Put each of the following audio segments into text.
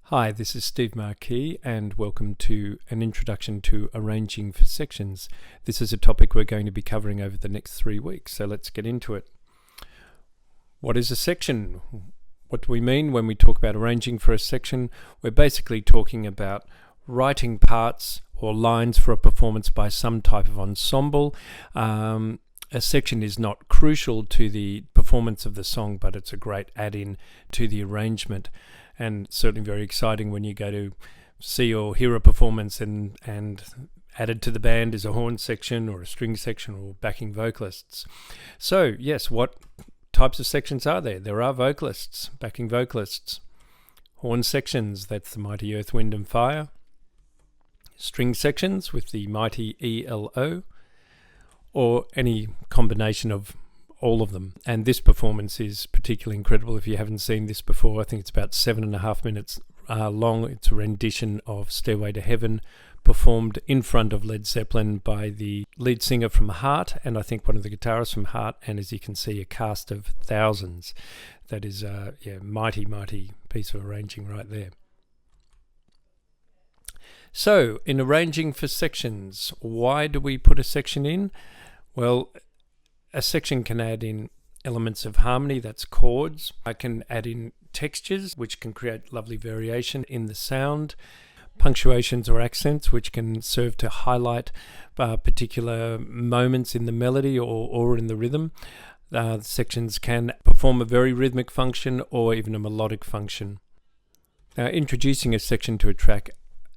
Hi, this is Steve Marquis and welcome to an introduction to arranging for sections. This is a topic we're going to be covering over the next 3 weeks, so let's get into it. What is a section? What do we mean when we talk about arranging for a section? We're basically talking about writing parts or lines for a performance by some type of ensemble. A section is not crucial to the performance of the song, but it's a great add-in to the arrangement. And certainly very exciting when you go to see or hear a performance and added to the band is a horn section or a string section or backing vocalists. So yes, what types of sections are there? There are vocalists, backing vocalists, horn sections, that's the mighty Earth, Wind and Fire, string sections with the mighty ELO, or any combination of all of them. And this performance is particularly incredible. If you haven't seen this before, I think it's about 7.5 minutes long. It's a rendition of Stairway to Heaven performed in front of Led Zeppelin by the lead singer from Heart and I think one of the guitarists from Heart, and as you can see, a cast of thousands. That is a mighty piece of arranging right there. So in arranging for sections, why do we put a section in? Well, a section can add in elements of harmony, that's chords. I can add in textures, which can create lovely variation in the sound. Punctuations or accents, which can serve to highlight particular moments in the melody or in the rhythm. Sections can perform a very rhythmic function or even a melodic function. Now, introducing a section to a track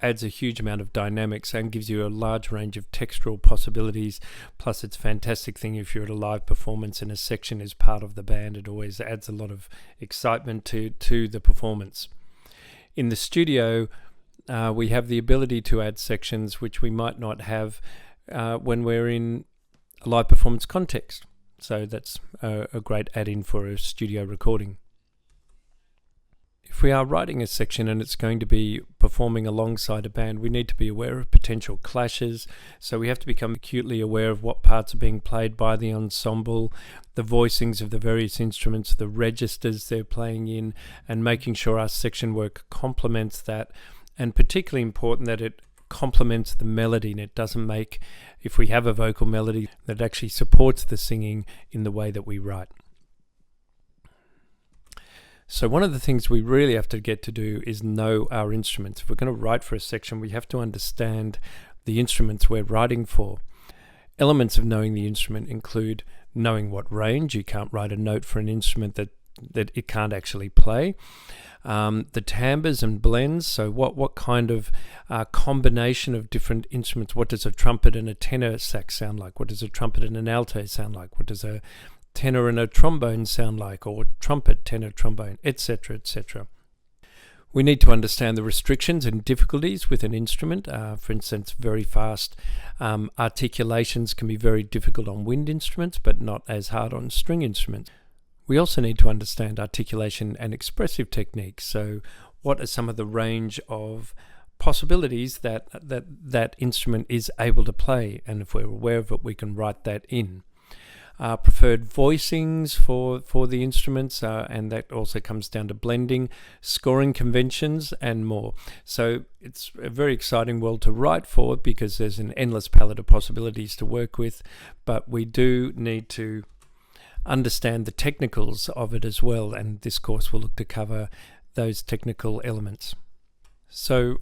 adds a huge amount of dynamics and gives you a large range of textural possibilities. Plus, it's a fantastic thing if you're at a live performance and a section is part of the band. It always adds a lot of excitement to the performance. In the studio, we have the ability to add sections which we might not have when we're in a live performance context. So that's a great add-in for a studio recording. If we are writing a section and it's going to be performing alongside a band, we need to be aware of potential clashes. So we have to become acutely aware of what parts are being played by the ensemble, the voicings of the various instruments, the registers they're playing in, and making sure our section work complements that. And particularly important that it complements the melody and it doesn't make, if we have a vocal melody, that actually supports the singing in the way that we write. So one of the things we really have to get to do is know our instruments. If we're going to write for a section, we have to understand the instruments we're writing for. Elements of knowing the instrument include knowing what range. You can't write a note for an instrument that it can't actually play. The timbres and blends, so what kind of combination of different instruments, what does a trumpet and a tenor sax sound like? What does a trumpet and an alto sound like? What does a tenor and a trombone sound like, or trumpet, tenor, trombone, etc., etc. We need to understand the restrictions and difficulties with an instrument. For instance, very fast articulations can be very difficult on wind instruments, but not as hard on string instruments. We also need to understand articulation and expressive techniques. So what are some of the range of possibilities that instrument is able to play? And if we're aware of it, we can write that in. Preferred voicings for the instruments, and that also comes down to blending, scoring conventions, and more. So it's a very exciting world to write for because there's an endless palette of possibilities to work with, but we do need to understand the technicals of it as well, and this course will look to cover those technical elements. So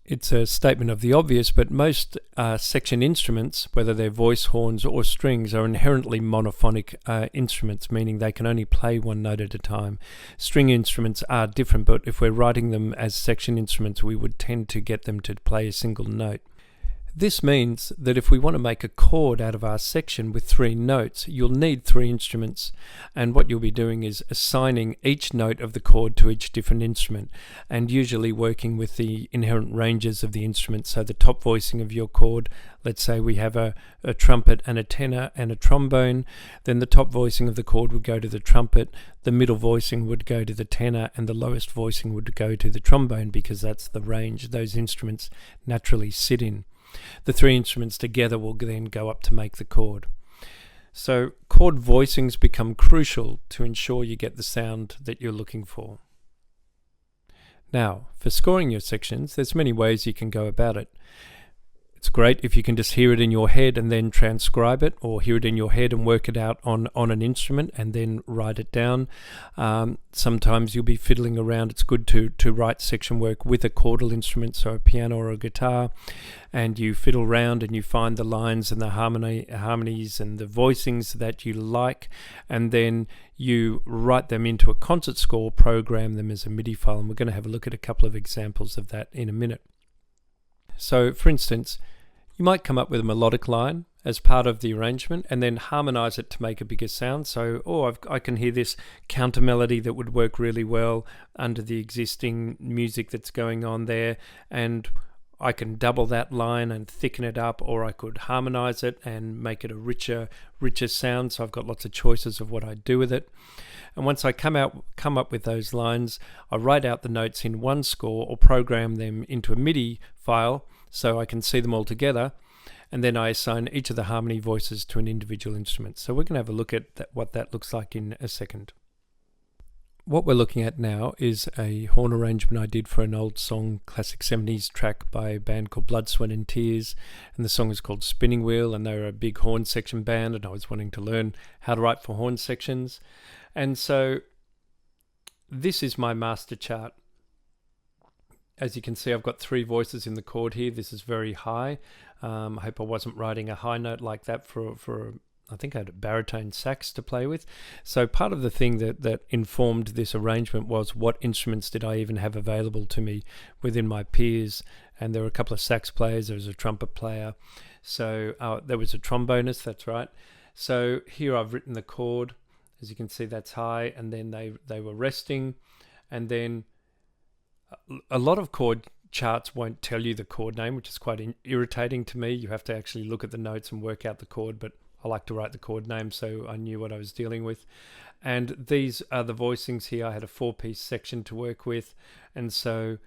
it's a statement of the obvious, but most section instruments, whether they're voice, horns, or strings, are inherently monophonic instruments, meaning they can only play one note at a time. String instruments are different, but if we're writing them as section instruments, we would tend to get them to play a single note. This means that if we want to make a chord out of our section with 3 notes, you'll need 3 instruments, and what you'll be doing is assigning each note of the chord to each different instrument, and usually working with the inherent ranges of the instrument. So the top voicing of your chord, let's say we have a trumpet and a tenor and a trombone, then the top voicing of the chord would go to the trumpet, the middle voicing would go to the tenor, and the lowest voicing would go to the trombone, because that's the range those instruments naturally sit in. The 3 instruments together will then go up to make the chord. So chord voicings become crucial to ensure you get the sound that you're looking for. Now, for scoring your sections, there's many ways you can go about it. It's great if you can just hear it in your head and then transcribe it, or hear it in your head and work it out on an instrument and then write it down. Sometimes you'll be fiddling around. It's good to write section work with a chordal instrument, so a piano or a guitar, and you fiddle around and you find the lines and the harmonies and the voicings that you like, and then you write them into a concert score, program them as a MIDI file, and we're going to have a look at a couple of examples of that in a minute. So, for instance, you might come up with a melodic line as part of the arrangement and then harmonize it to make a bigger sound. So, I can hear this counter melody that would work really well under the existing music that's going on there, and I can double that line and thicken it up, or I could harmonize it and make it a richer sound. So I've got lots of choices of what I do with it. And once I come up with those lines, I write out the notes in one score or program them into a MIDI file so I can see them all together. And then I assign each of the harmony voices to an individual instrument. So we're going to have a look at what that looks like in a second. What we're looking at now is a horn arrangement I did for an old song, classic 70s track by a band called Blood, Sweat and Tears, and the song is called Spinning Wheel, and they were a big horn section band, and I was wanting to learn how to write for horn sections. And so this is my master chart. As you can see, I've got 3 voices in the chord here. This is very high. I hope I wasn't writing a high note like that for I think I had a baritone sax to play with. So part of the thing that informed this arrangement was what instruments did I even have available to me within my peers. And there were a couple of sax players, there was a trumpet player. So there was a trombonist, that's right. So here I've written the chord. As you can see, that's high, and then they were resting. And then a lot of chord charts won't tell you the chord name, which is quite irritating to me. You have to actually look at the notes and work out the chord, but I like to write the chord name so I knew what I was dealing with. And these are the voicings here. I had a 4-piece section to work with. And so,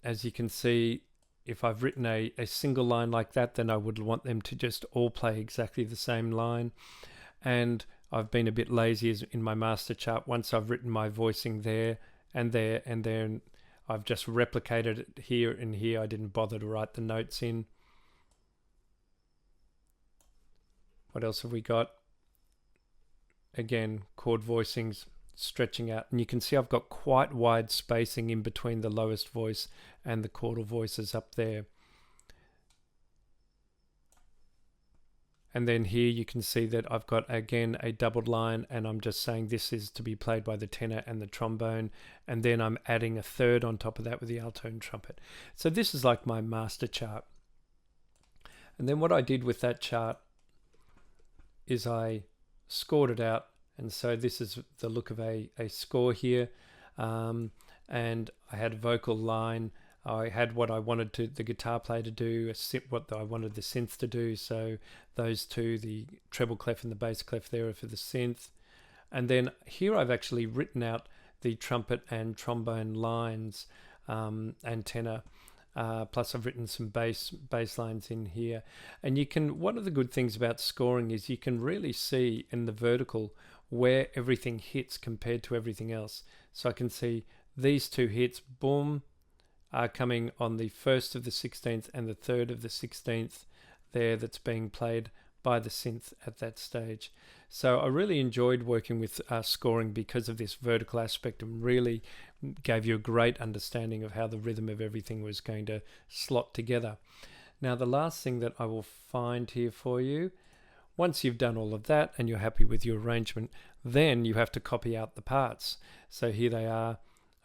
as you can see, if I've written a single line like that, then I would want them to just all play exactly the same line. And I've been a bit lazy in my master chart. Once I've written my voicing there and there and there, and I've just replicated it here and here. I didn't bother to write the notes in. What else have we got? Again, chord voicings stretching out. And you can see I've got quite wide spacing in between the lowest voice and the chordal voices up there. And then here you can see that I've got, again, a doubled line, and I'm just saying this is to be played by the tenor and the trombone. And then I'm adding a third on top of that with the alto and trumpet. So this is like my master chart. And then what I did with that chart is I scored it out, and so this is the look of a score here, and I had a vocal line. I had what I wanted the guitar player to do, what I wanted the synth to do. So those two, the treble clef and the bass clef there are for the synth. And then here I've actually written out the trumpet and trombone lines and tenor. Plus I've written some bass lines in here. And you can, one of the good things about scoring is you can really see in the vertical where everything hits compared to everything else. So I can see these two hits, boom, are coming on the 1st of the 16th and the 3rd of the 16th there, that's being played by the synth at that stage. So I really enjoyed working with scoring because of this vertical aspect, and really gave you a great understanding of how the rhythm of everything was going to slot together. Now the last thing that I will find here for you, once you've done all of that and you're happy with your arrangement, then you have to copy out the parts. So here they are.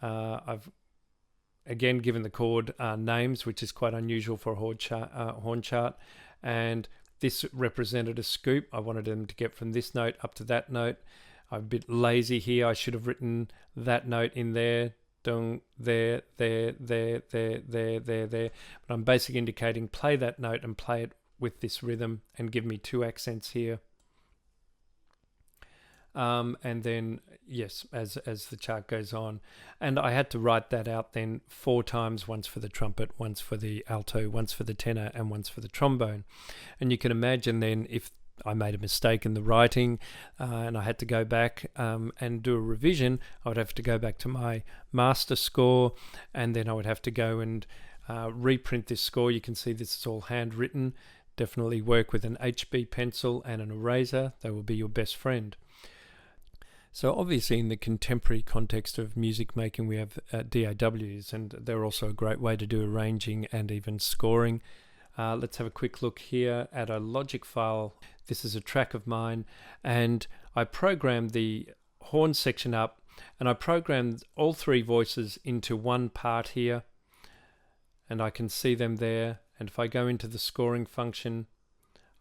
I've again given the chord names, which is quite unusual for a horn chart, and this represented a scoop. I wanted them to get from this note up to that note. I'm a bit lazy here. I should have written that note in there, dong, there. But I'm basically indicating play that note and play it with this rhythm, and give me 2 accents here. And then, yes, as the chart goes on. And I had to write that out then 4 times, once for the trumpet, once for the alto, once for the tenor, and once for the trombone. And you can imagine then, if I made a mistake in the writing and I had to go back and do a revision, I would have to go back to my master score, and then I would have to go and reprint this score. You can see this is all handwritten. Definitely work with an HB pencil and an eraser. They will be your best friend. So obviously in the contemporary context of music making, we have DAWs, and they're also a great way to do arranging and even scoring. Let's have a quick look here at a Logic file. This is a track of mine, and I programmed the horn section up, and I programmed all three voices into one part here, and I can see them there. And if I go into the scoring function,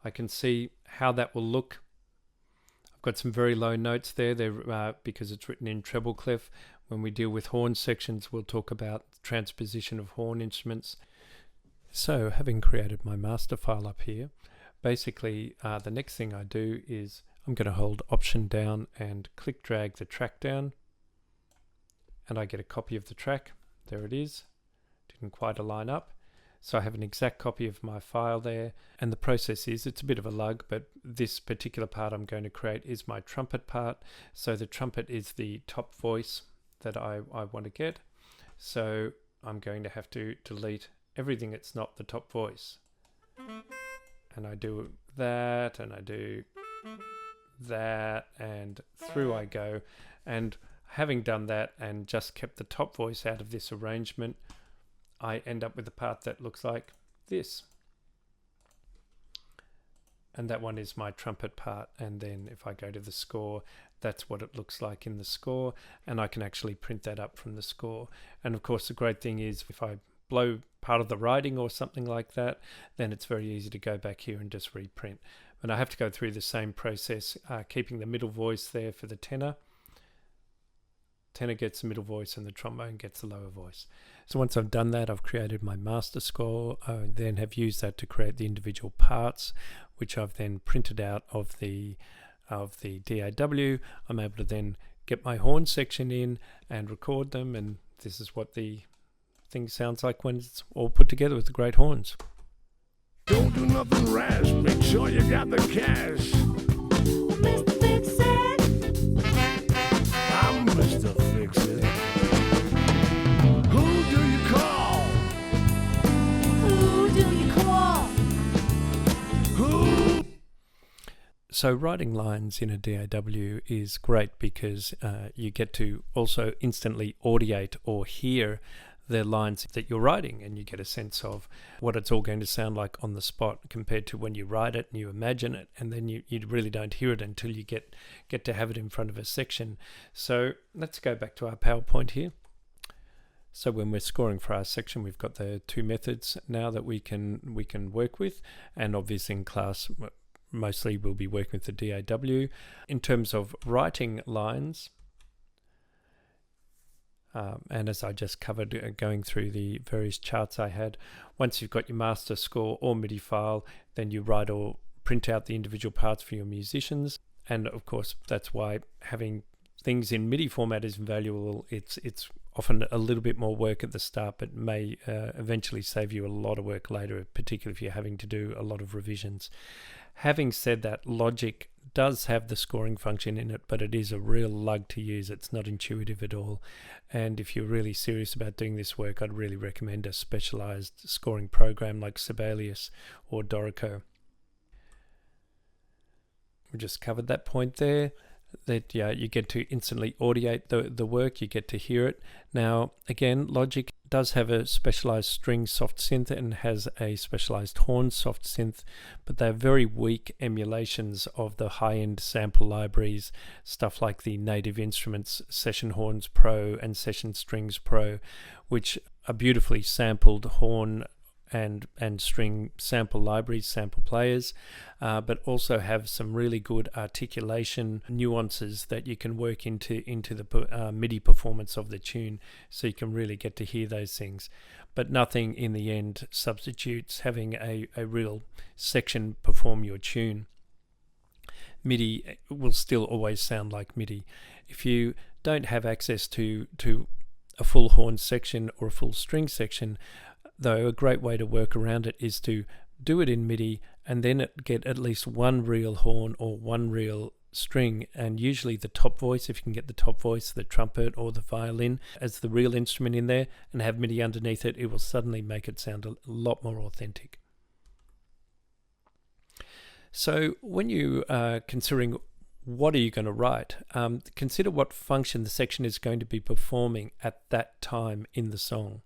I can see how that will look. I've got some very low notes there. They're because it's written in treble clef. When we deal with horn sections, we'll talk about transposition of horn instruments. So having created my master file up here, basically the next thing I do is I'm going to hold Option down and click drag the track down, and I get a copy of the track. There it is. Didn't quite align up. So I have an exact copy of my file there, and the process is, it's a bit of a lug, but this particular part I'm going to create is my trumpet part. So the trumpet is the top voice that I want to get. So I'm going to have to delete everything that's not the top voice. And I do that, and I do that, and through I go. And having done that and just kept the top voice out of this arrangement, I end up with a part that looks like this. And that one is my trumpet part. And then if I go to the score, that's what it looks like in the score. And I can actually print that up from the score. And of course, the great thing is if I blow part of the writing or something like that, then it's very easy to go back here and just reprint. But I have to go through the same process, keeping the middle voice there for the tenor. Tenor gets the middle voice and the trombone gets the lower voice. So once I've done that, I've created my master score. I then have used that to create the individual parts, which I've then printed out of the DAW. I'm able to then get my horn section in and record them, and this is what the thing sounds like when it's all put together with the great horns. Don't do nothing rash, make sure you got the cash. Mr. Fix-It, I'm Mr. Fix-It. Who do you call? who do you call? Who? So writing lines in a DAW is great because you get to also instantly audiate or hear the lines that you're writing, and you get a sense of what it's all going to sound like on the spot compared to when you write it and you imagine it, and then you really don't hear it until you get to have it in front of a section. So let's go back to our PowerPoint here. So when we're scoring for our section, we've got the two methods now that we can work with, and obviously in class mostly we'll be working with the DAW. In terms of writing lines, and as I just covered going through the various charts I had, once you've got your master score or MIDI file, then you write or print out the individual parts for your musicians. And of course, that's why having things in MIDI format is valuable. It's often a little bit more work at the start, but may eventually save you a lot of work later, particularly if you're having to do a lot of revisions. Having said that, Logic does have the scoring function in it, but it is a real lug to use. It's not intuitive at all. And if you're really serious about doing this work, I'd really recommend a specialized scoring program like Sibelius or Dorico. We just covered that point there, that you get to instantly audiate the work, you get to hear it. Now, again, Logic does have a specialized string soft synth and has a specialized horn soft synth, but they're very weak emulations of the high-end sample libraries, stuff like the Native Instruments Session Horns Pro and Session Strings Pro, which are beautifully sampled horn and string sample libraries, sample players, but also have some really good articulation nuances that you can work into the MIDI performance of the tune, so you can really get to hear those things. But nothing in the end substitutes having a real section perform your tune. MIDI will still always sound like MIDI. If you don't have access to a full horn section or a full string section, though, a great way to work around it is to do it in MIDI and then get at least one real horn or one real string, and usually the top voice, if you can get the top voice, the trumpet or the violin as the real instrument in there, and have MIDI underneath it, it will suddenly make it sound a lot more authentic. So when you are considering what are you going to write, consider what function the section is going to be performing at that time in the song.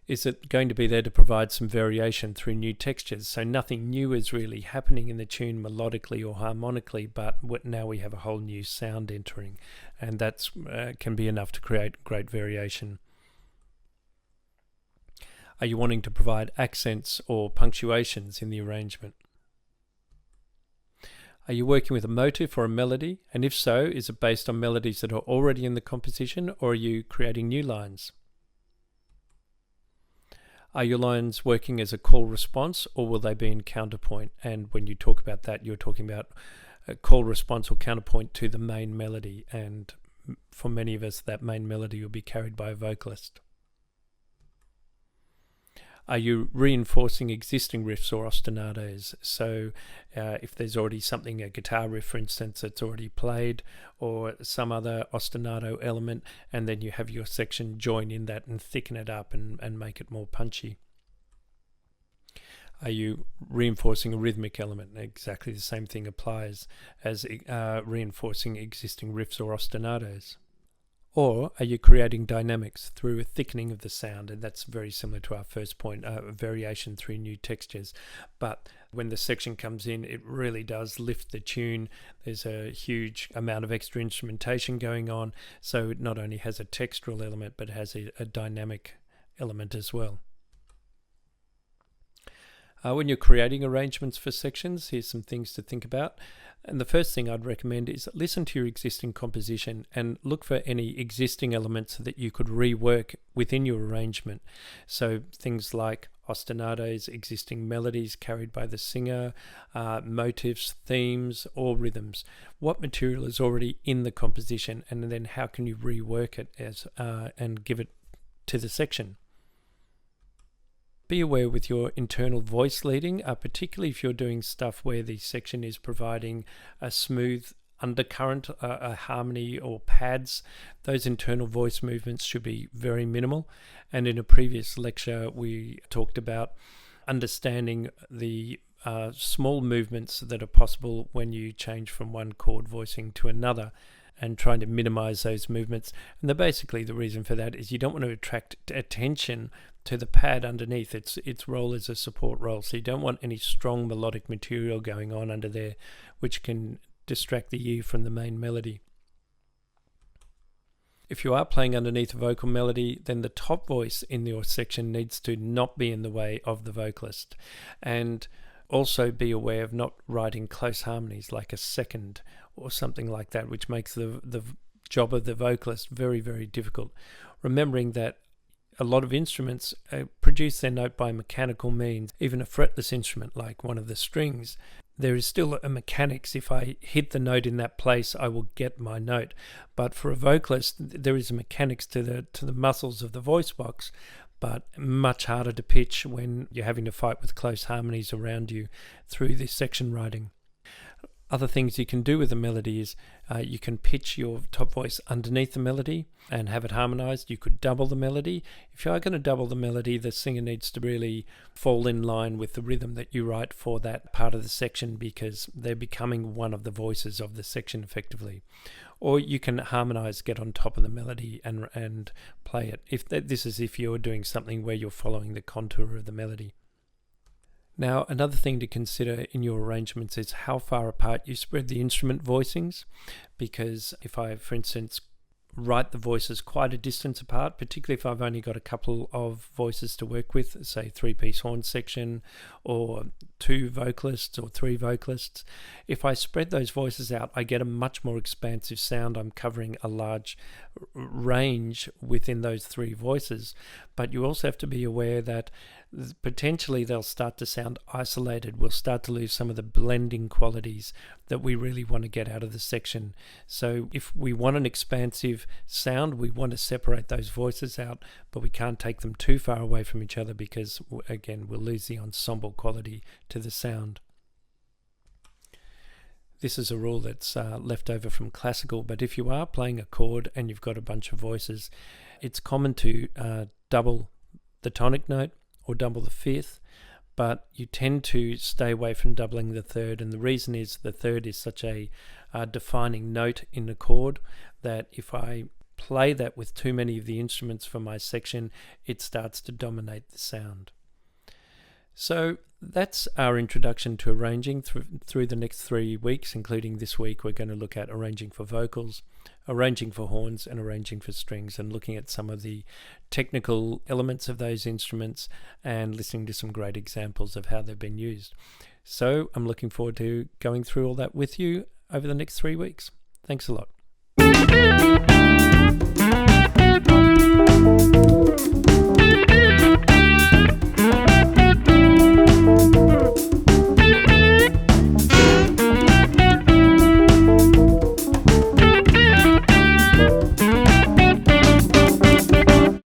Is it going to be there to provide some variation through new textures? So nothing new is really happening in the tune melodically or harmonically, but now we have a whole new sound entering, and that can be enough to create great variation. Are you wanting to provide accents or punctuations in the arrangement? Are you working with a motif or a melody? And if so, is it based on melodies that are already in the composition, or are you creating new lines? Are your lines working as a call response, or will they be in counterpoint? And when you talk about that, you're talking about a call response or counterpoint to the main melody. And for many of us, that main melody will be carried by a vocalist. Are you reinforcing existing riffs or ostinatos? So if there's already something, a guitar riff, for instance, that's already played, or some other ostinato element, and then you have your section join in that and thicken it up and make it more punchy. Are you reinforcing a rhythmic element? Exactly the same thing applies as reinforcing existing riffs or ostinatos. Or are you creating dynamics through a thickening of the sound? And that's very similar to our first point, variation through new textures. But when the section comes in, it really does lift the tune. There's a huge amount of extra instrumentation going on. So it not only has a textural element, but has a dynamic element as well. When you're creating arrangements for sections, here's some things to think about. And the first thing I'd recommend is listen to your existing composition and look for any existing elements that you could rework within your arrangement. So things like ostinatos, existing melodies carried by the singer, motifs, themes, or rhythms. What material is already in the composition, and then how can you rework it and give it to the section? Be aware with your internal voice leading, particularly if you're doing stuff where the section is providing a smooth undercurrent, a harmony or pads. Those internal voice movements should be very minimal. And in a previous lecture, we talked about understanding the small movements that are possible when you change from one chord voicing to another, and trying to minimize those movements. And basically the reason for that is you don't want to attract attention to the pad underneath. Its role is a support role, so you don't want any strong melodic material going on under there which can distract the ear from the main melody. If you are playing underneath a vocal melody, then the top voice in your section needs to not be in the way of the vocalist. And also be aware of not writing close harmonies like a second or something like that, which makes the job of the vocalist very, very difficult. Remembering that a lot of instruments produce their note by mechanical means. Even a fretless instrument like one of the strings, there is still a mechanics. If I hit the note in that place, I will get my note. But for a vocalist, there is a mechanics to the muscles of the voice box, but much harder to pitch when you're having to fight with close harmonies around you through this section writing. Other things you can do with a melody is you can pitch your top voice underneath the melody and have it harmonized. You could double the melody. If you are going to double the melody, the singer needs to really fall in line with the rhythm that you write for that part of the section, because they're becoming one of the voices of the section effectively. Or you can harmonize, get on top of the melody and play it. This is if you're doing something where you're following the contour of the melody. Now, another thing to consider in your arrangements is how far apart you spread the instrument voicings, because if I, for instance, write the voices quite a distance apart, particularly if I've only got a couple of voices to work with, say 3-piece horn section or 2 vocalists or 3 vocalists, if I spread those voices out, I get a much more expansive sound. I'm covering a large range within those three voices, but you also have to be aware that potentially they'll start to sound isolated. We'll start to lose some of the blending qualities that we really want to get out of the section. So if we want an expansive sound, we want to separate those voices out, but we can't take them too far away from each other because, again, we'll lose the ensemble quality to the sound. This is a rule that's left over from classical, but if you are playing a chord and you've got a bunch of voices, it's common to double the tonic note or double the fifth, but you tend to stay away from doubling the third, and the reason is the third is such a defining note in the chord that if I play that with too many of the instruments for my section, it starts to dominate the sound. So that's our introduction to arranging through the next 3 weeks, including this week. We're going to look at arranging for vocals, arranging for horns, and arranging for strings, and looking at some of the technical elements of those instruments and listening to some great examples of how they've been used. So I'm looking forward to going through all that with you over the next 3 weeks. Thanks a lot.